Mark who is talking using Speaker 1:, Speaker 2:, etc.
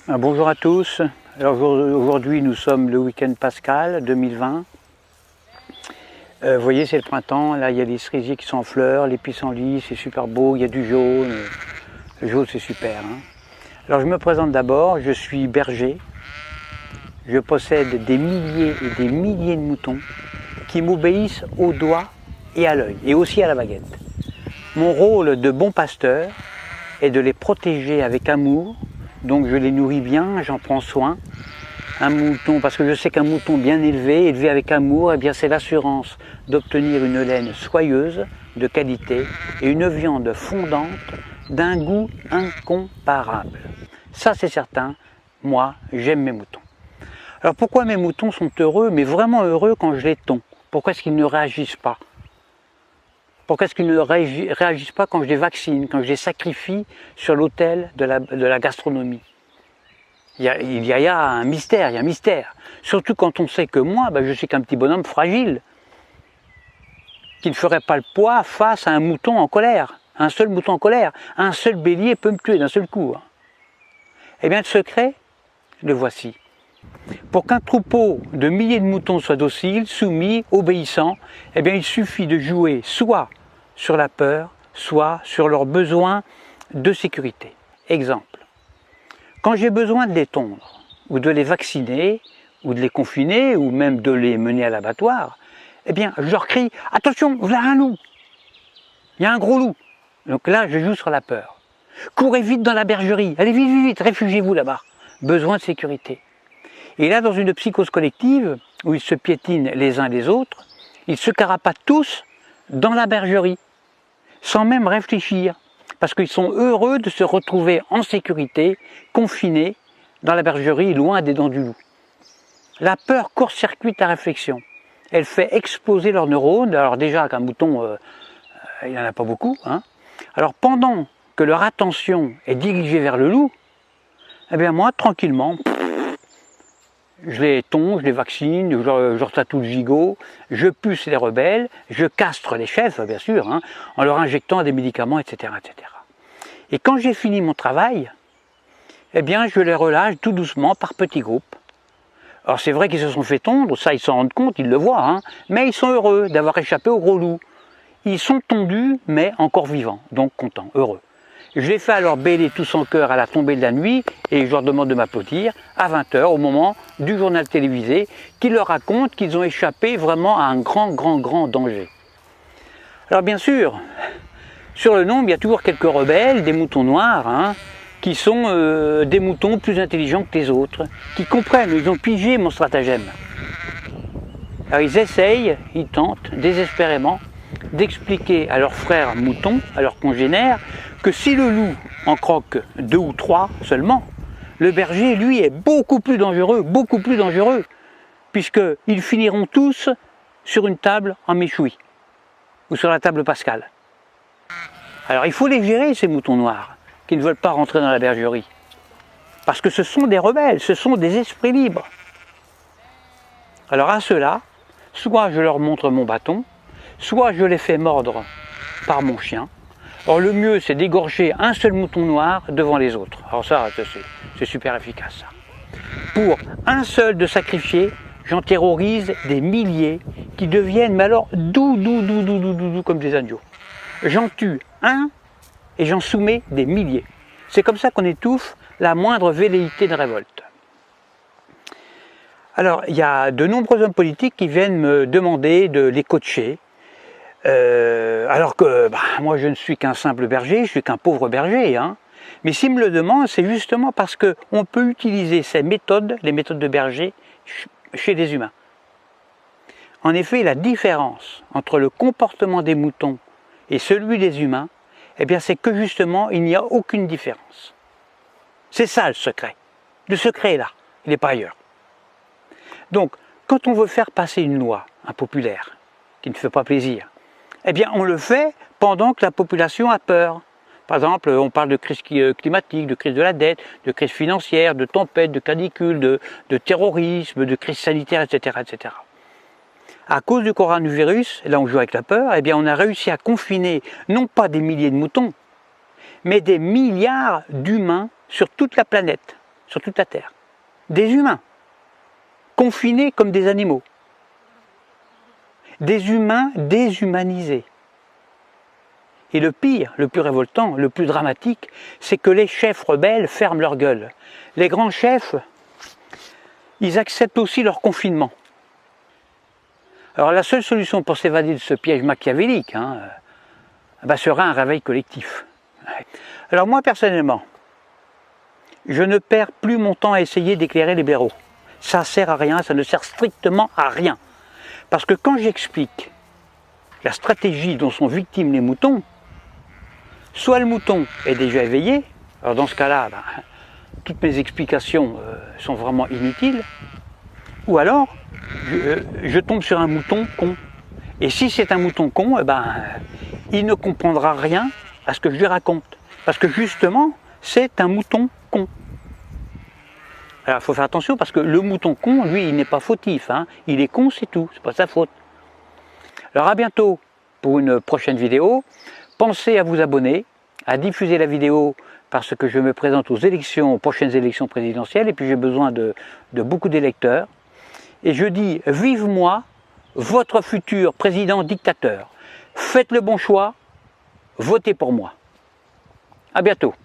Speaker 1: Bonjour à tous. Alors aujourd'hui nous sommes le week-end pascal 2020. Vous voyez, c'est le printemps, là il y a des cerisiers qui sont en fleurs, les pissenlits, c'est super beau, il y a du jaune. Le jaune c'est super. Alors je me présente d'abord, je suis berger. Je possède des milliers et des milliers de moutons qui m'obéissent au doigt et à l'œil, et aussi à la baguette. Mon rôle de bon pasteur est de les protéger avec amour. Donc je les nourris bien, j'en prends soin. Un mouton, parce que je sais qu'un mouton bien élevé, élevé avec amour, eh bien c'est l'assurance d'obtenir une laine soyeuse, de qualité, et une viande fondante d'un goût incomparable. Ça c'est certain, moi j'aime mes moutons. Alors pourquoi mes moutons sont heureux, mais vraiment heureux quand je les tonds? Pourquoi est-ce qu'ils ne réagissent pas? Pourquoi est-ce qu'ils ne réagissent pas quand je les vaccine, quand je les sacrifie sur l'autel de la gastronomie? Il y a un mystère, il y a un mystère. Surtout quand on sait que moi, je suis qu'un petit bonhomme fragile, qui ne ferait pas le poids face à un mouton en colère. Un seul mouton en colère, un seul bélier peut me tuer d'un seul coup. Eh bien le secret, le voici. Pour qu'un troupeau de milliers de moutons soit docile, soumis, obéissant, eh bien il suffit de jouer soit sur la peur, soit sur leurs besoins de sécurité. Exemple, quand j'ai besoin de les tondre, ou de les vacciner, ou de les confiner, ou même de les mener à l'abattoir, eh bien je leur crie « Attention, voilà un loup ! Il y a un gros loup !» Donc là, je joue sur la peur. « Courez vite dans la bergerie, allez vite, vite, vite, réfugiez-vous là-bas. » Besoin de sécurité. Et là, dans une psychose collective, où ils se piétinent les uns les autres, ils se carapatent tous dans la bergerie, sans même réfléchir, parce qu'ils sont heureux de se retrouver en sécurité, confinés dans la bergerie, loin des dents du loup. La peur court-circuite la réflexion. Elle fait exploser leurs neurones. Alors déjà, qu'un mouton, il n'y en a pas beaucoup. Alors pendant que leur attention est dirigée vers le loup, eh bien moi, tranquillement, je les tonds, je les vaccine, je leur tatoue le gigot, je puce les rebelles, je castre les chefs, bien sûr, en leur injectant des médicaments, etc., etc. Et quand j'ai fini mon travail, eh bien, je les relâche tout doucement par petits groupes. Alors c'est vrai qu'ils se sont fait tondre, ça ils s'en rendent compte, ils le voient, mais ils sont heureux d'avoir échappé au gros loup. Ils sont tondus, mais encore vivants, donc contents, heureux. Je les fais alors bêler tous en chœur à la tombée de la nuit et je leur demande de m'applaudir à 20 h au moment du journal télévisé qui leur raconte qu'ils ont échappé vraiment à un grand danger. Alors bien sûr, sur le nombre, il y a toujours quelques rebelles, des moutons noirs, qui sont des moutons plus intelligents que les autres, qui comprennent, ils ont pigé mon stratagème. Alors ils essayent, ils tentent désespérément d'expliquer à leurs frères moutons, à leurs congénères, que si le loup en croque 2 ou 3 seulement, le berger, lui, est beaucoup plus dangereux, puisqu'ils finiront tous sur une table en méchoui, ou sur la table pascale. Alors il faut les gérer, ces moutons noirs, qui ne veulent pas rentrer dans la bergerie, parce que ce sont des rebelles, ce sont des esprits libres. Alors à ceux-là, soit je leur montre mon bâton, soit je les fais mordre par mon chien. Or le mieux c'est d'égorger un seul mouton noir devant les autres. Alors ça c'est super efficace ça. Pour un seul de sacrifié, j'en terrorise des milliers qui deviennent mais alors doux comme des agneaux. J'en tue un et j'en soumets des milliers. C'est comme ça qu'on étouffe la moindre velléité de révolte. Alors il y a de nombreux hommes politiques qui viennent me demander de les coacher. Alors que moi je ne suis qu'un simple berger, je suis qu'un pauvre berger. Mais s'ils me le demandent, c'est justement parce qu'on peut utiliser ces méthodes, les méthodes de berger, chez des humains. En effet, la différence entre le comportement des moutons et celui des humains, eh bien c'est que justement il n'y a aucune différence. C'est ça le secret. Le secret est là, il n'est pas ailleurs. Donc, quand on veut faire passer une loi impopulaire, qui ne fait pas plaisir, eh bien on le fait pendant que la population a peur. Par exemple, on parle de crise climatique, de crise de la dette, de crise financière, de tempête, de canicule, de terrorisme, de crise sanitaire, etc., etc. À cause du coronavirus, là on joue avec la peur, eh bien on a réussi à confiner non pas des milliers de moutons, mais des milliards d'humains sur toute la planète, sur toute la Terre. Des humains, confinés comme des animaux. Des humains déshumanisés. Et le pire, le plus révoltant, le plus dramatique, c'est que les chefs rebelles ferment leur gueule. Les grands chefs, ils acceptent aussi leur confinement. Alors la seule solution pour s'évader de ce piège machiavélique serait un réveil collectif. Alors moi personnellement, je ne perds plus mon temps à essayer d'éclairer les blaireaux. Ça ne sert à rien, ça ne sert strictement à rien. Parce que quand j'explique la stratégie dont sont victimes les moutons, soit le mouton est déjà éveillé, alors dans ce cas-là, toutes mes explications sont vraiment inutiles, ou alors je tombe sur un mouton con. Et si c'est un mouton con, il ne comprendra rien à ce que je lui raconte. Parce que justement, c'est un mouton con. Alors il faut faire attention parce que le mouton con, lui, il n'est pas fautif. Il est con, c'est tout, c'est pas sa faute. Alors à bientôt pour une prochaine vidéo. Pensez à vous abonner, à diffuser la vidéo parce que je me présente aux prochaines élections présidentielles et puis j'ai besoin de beaucoup d'électeurs. Et je dis, vive moi, votre futur président dictateur. Faites le bon choix, votez pour moi. À bientôt.